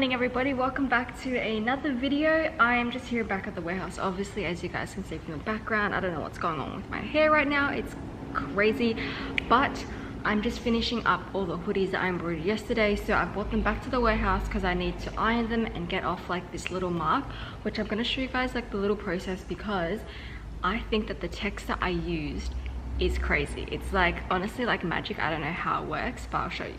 morning everybody, welcome back to another video. I am just here back at the warehouse. Obviously, as you guys can see from the background, I don't know what's going on with my hair right now. It's crazy, but I'm just finishing up all the hoodies that I embroidered yesterday. So I brought them back to the warehouse because I need to iron them and get off like this little mark, which I'm going to show you guys like the little process, because I think that the text that I used is crazy. It's like honestly like magic. I don't know how it works, but I'll show you.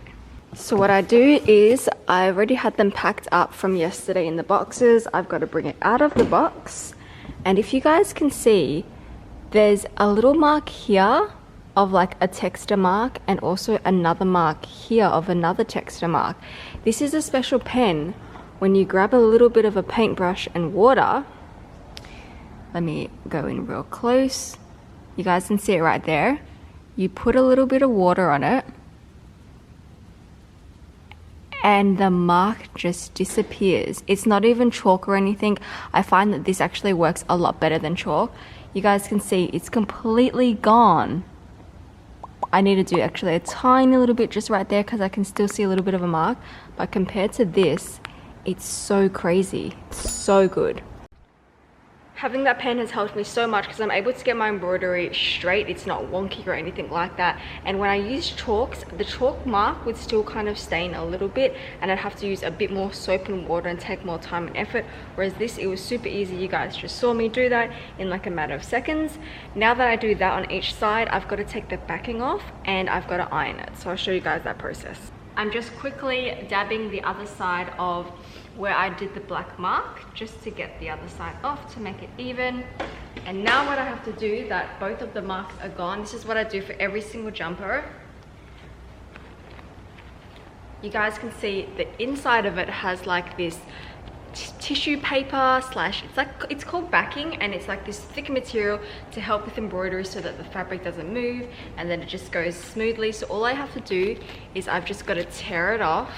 So what I do is I already had them packed up from yesterday in the boxes. I've got to bring it out of the box, and if you guys can see, there's a little mark here of like a texture mark, and also another mark here of another texture mark. This is a special pen. When you grab a little bit of a paintbrush and water, let me go in real close, you guys can see it right there. You put a little bit of water on it and the mark just disappears. It's not even chalk or anything. I find that this actually works a lot better than chalk. You guys can see it's completely gone. I need to do actually a tiny little bit just right there because I can still see a little bit of a mark, but compared to this, it's so crazy. It's so good. Having that pen has helped me so much because I'm able to get my embroidery straight. It's not wonky or anything like that. And when I use chalks, the chalk mark would still kind of stain a little bit, and I'd have to use a bit more soap and water and take more time and effort. Whereas this, it was super easy. You guys just saw me do that in like a matter of seconds. Now that I do that on each side, I've got to take the backing off and I've got to iron it. So I'll show you guys that process. I'm just quickly dabbing the other side of where I did the black mark just to get the other side off to make it even. And now what I have to do, that both of the marks are gone, this is what I do for every single jumper. You guys can see the inside of it has like this tissue paper slash, it's called backing, and it's like this thick material to help with embroidery so that the fabric doesn't move and then it just goes smoothly. So all I have to do is I've just got to tear it off.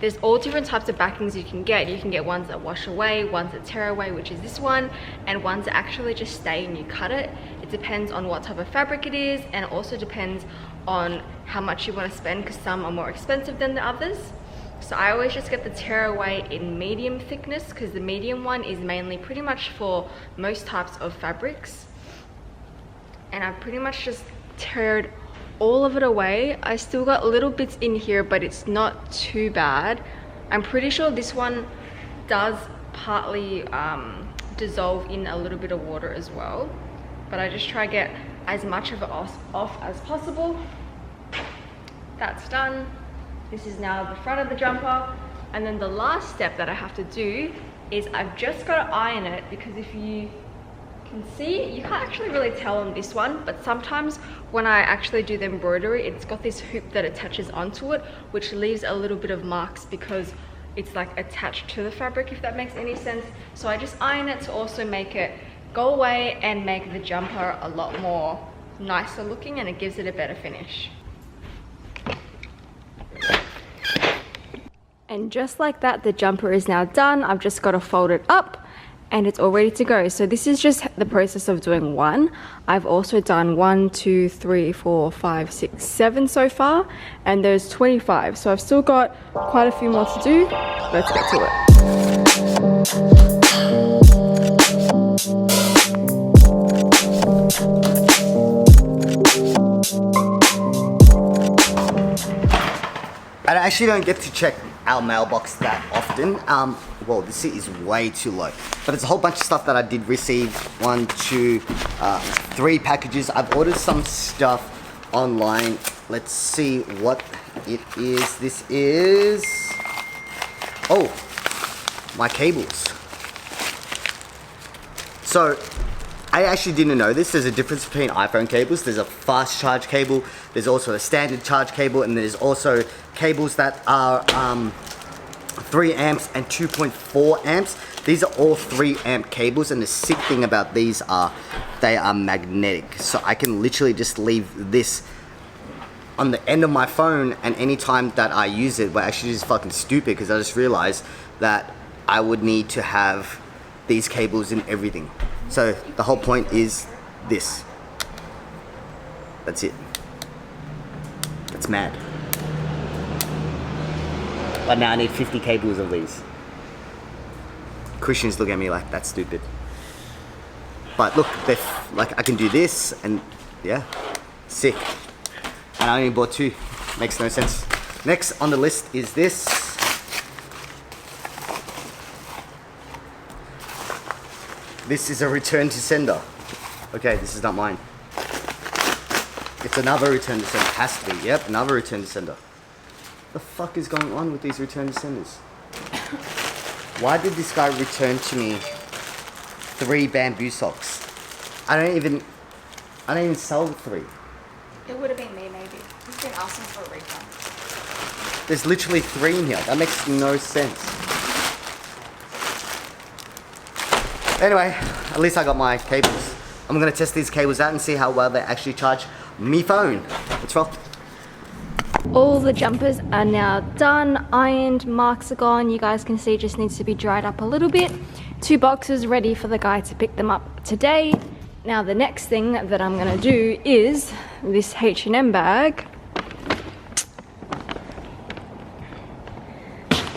There's all different types of backings you can get. You can get ones that wash away, ones that tear away, which is this one, and ones that actually just stay and you cut it. It depends on what type of fabric it is, and it also depends on how much you want to spend, because some are more expensive than the others. So I always just get the tear away in medium thickness, because the medium one is mainly pretty much for most types of fabrics. And I pretty much just teared all of it away. I still got little bits in here, but it's not too bad. I'm pretty sure this one does partly dissolve in a little bit of water as well, but I just try to get as much of it off as possible. That's done. This is now the front of the jumper, and then the last step that I have to do is I've just got to iron it, because if you can see, you can't actually really tell on this one, but sometimes when I actually do the embroidery, it's got this hoop that attaches onto it, which leaves a little bit of marks because it's like attached to the fabric, if that makes any sense. So I just iron it to also make it go away and make the jumper a lot more nicer looking, and it gives it a better finish. And just like that, the jumper is now done. I've just got to fold it up and it's all ready to go. So this is just the process of doing one. I've also done 1, 2, 3, 4, 5, 6, 7 so far, and there's 25. So I've still got quite a few more to do. Let's get to it. I actually don't get to check our mailbox that often. Well, this is way too low, but it's a whole bunch of stuff that I did receive. 1, 2, 3 packages. I've ordered some stuff online. Let's see what it is. This is, oh, my cables. So I actually didn't know this. There's a difference between iPhone cables. There's a fast charge cable, there's also a standard charge cable, and there's also cables that are 3 amps and 2.4 amps. These are all 3 amp cables, and the sick thing about these are they are magnetic. So I can literally just leave this on the end of my phone, and anytime that I use it, well, actually it's fucking stupid because I just realized that I would need to have these cables in everything. So the whole point is this. That's it. That's mad. But now I need 50 cables of these. Christians look at me like that's stupid. But look, like I can do this and yeah, sick. And I only bought 2. Makes no sense. Next on the list is this. This is a return to sender. Okay, this is not mine. It's another return to sender. Has to be. Yep, another return to sender. The fuck is going on with these return to senders? Why did this guy return to me 3 bamboo socks? I don't even sell the 3. It would have been me maybe. He's been asking for a refund. There's literally 3 in here. That makes no sense. Anyway, at least I got my cables. I'm gonna test these cables out and see how well they actually charge me phone. Let's roll. All the jumpers are now done, ironed, marks are gone. You guys can see it just needs to be dried up a little bit. 2 boxes ready for the guy to pick them up today. Now the next thing that I'm gonna do is this H&M bag.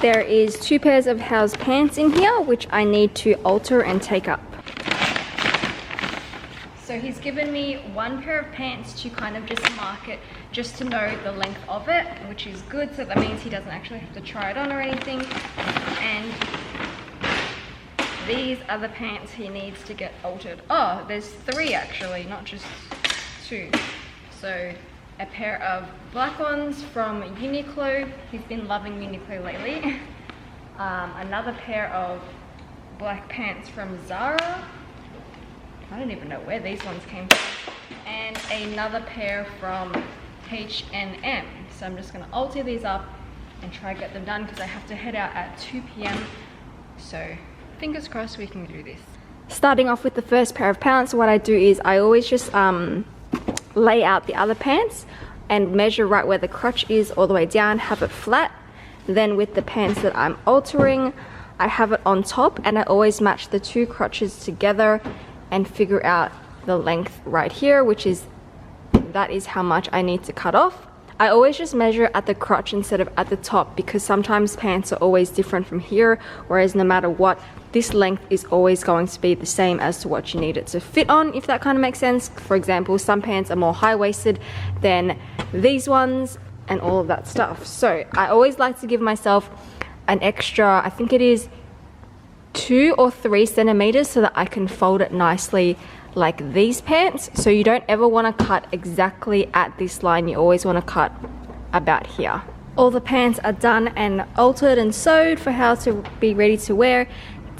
There is 2 pairs of Hao's pants in here, which I need to alter and take up. So he's given me 1 pair of pants to kind of just mark it, just to know the length of it, which is good. So that means he doesn't actually have to try it on or anything. And these are the pants he needs to get altered. Oh, there's 3 actually, not just 2. So a pair of black ones from Uniqlo. He's been loving Uniqlo lately. Another pair of black pants from Zara. I don't even know where these ones came from. And another pair from H&M. So I'm just gonna alter these up and try to get them done because I have to head out at 2 p.m. So fingers crossed we can do this. Starting off with the first pair of pants, what I do is I always just lay out the other pants and measure right where the crotch is all the way down, have it flat. Then with the pants that I'm altering, I have it on top and I always match the 2 crotches together and figure out the length right here, which is, that is how much I need to cut off. I always just measure at the crotch instead of at the top because sometimes pants are always different from here, whereas no matter what, this length is always going to be the same as to what you need it to fit on, if that kind of makes sense. For example, some pants are more high-waisted than these ones and all of that stuff. So I always like to give myself an extra, I think it is 2 or 3 centimeters so that I can fold it nicely like these pants. So you don't ever want to cut exactly at this line, you always want to cut about here. All the pants are done and altered and sewed for how to be ready to wear.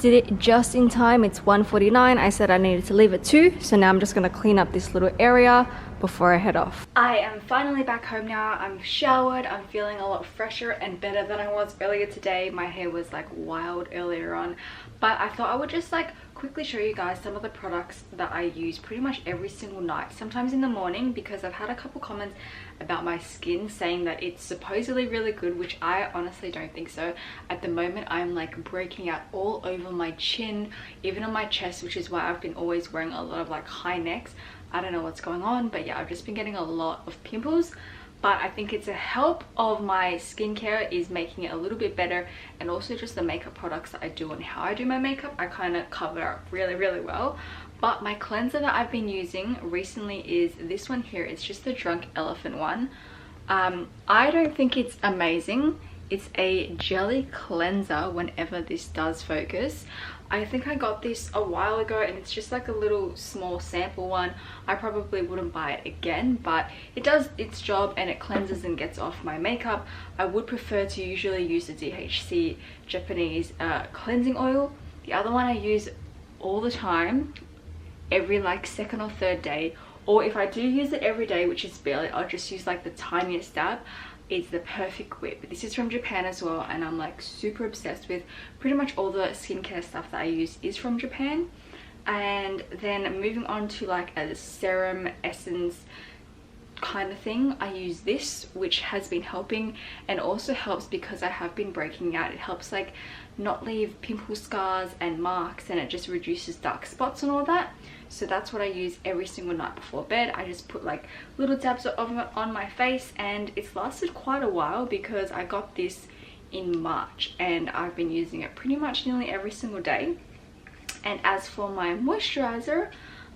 Did it just in time. It's 1:49. I said I needed to leave at 2, so now I'm just gonna clean up this little area before I head off. I am finally back home now. I'm showered. I'm feeling a lot fresher and better than I was earlier today. My hair was like wild earlier on, but I thought I would just like quickly show you guys some of the products that I use pretty much every single night, sometimes in the morning, because I've had a couple comments about my skin saying that it's supposedly really good, which I honestly don't think so. At the moment I'm like breaking out all over my chin, even on my chest, which is why I've been always wearing a lot of like high necks. I don't know what's going on, but yeah, I've just been getting a lot of pimples. But I think it's a help of my skincare is making it a little bit better, and also just the makeup products that I do and how I do my makeup, I kind of cover up really well. But my cleanser that I've been using recently is this one here. It's just the Drunk Elephant one. I don't think it's amazing. It's a jelly cleanser whenever this does focus. I think I got this a while ago and it's just like a little small sample one. I probably wouldn't buy it again, but it does its job and it cleanses and gets off my makeup. I would prefer to usually use the DHC Japanese cleansing oil. The other one I use all the time, every like 2nd or 3rd day, or if I do use it every day, which is barely, I'll just use like the tiniest dab. It's the Perfect Whip. This is from Japan as well, and I'm like super obsessed with pretty much all the skincare stuff that I use is from Japan. And then moving on to like a serum essence kind of thing, I use this, which has been helping, and also helps because I have been breaking out. It helps like not leave pimple scars and marks, and it just reduces dark spots and all that. So that's what I use every single night before bed. I just put like little dabs of it on my face, and it's lasted quite a while because I got this in March, and I've been using it pretty much nearly every single day. And as for my moisturizer,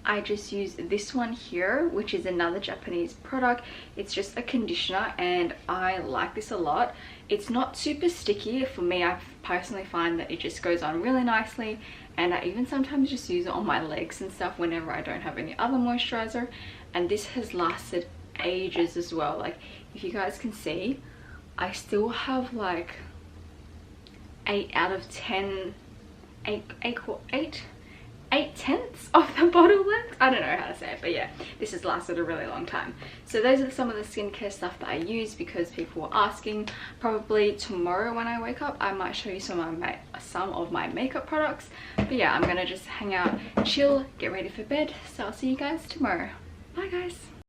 I just use this one here, which is another Japanese product. It's just a conditioner and I like this a lot. It's not super sticky. For me, I personally find that it just goes on really nicely, and I even sometimes just use it on my legs and stuff whenever I don't have any other moisturizer. And this has lasted ages as well. Like, if you guys can see, I still have like 8 out of 10, 8/10 of the bottle left. I don't know how to say it, but yeah, this has lasted a really long time. So those are some of the skincare stuff that I use because people were asking. Probably tomorrow when I wake up, I might show you some of my makeup products. But yeah, I'm gonna just hang out, chill, get ready for bed. So I'll see you guys tomorrow. Bye guys.